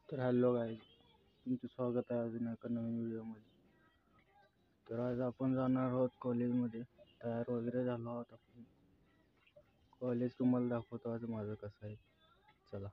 तर hello guys, तुमचं स्वागत आहे अजून एका नवीन व्हिडिओमध्ये. तर आज आपण जाणार आहोत कॉलेजमध्ये. तयार वगैरे झालो आहोत आपण. कॉलेज तुम्हाला दाखवतो आज माझं कसं आहे. चला.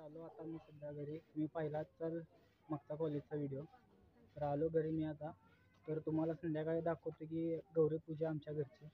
आलो आता मी सध्या घरी. मी पाहिलाच तर मागचा कॉलेजचा व्हिडिओ. तर आलो घरी मी आता. तर तुम्हाला संध्याकाळी दाखवतो की गौरी पूजा आमच्या घरची.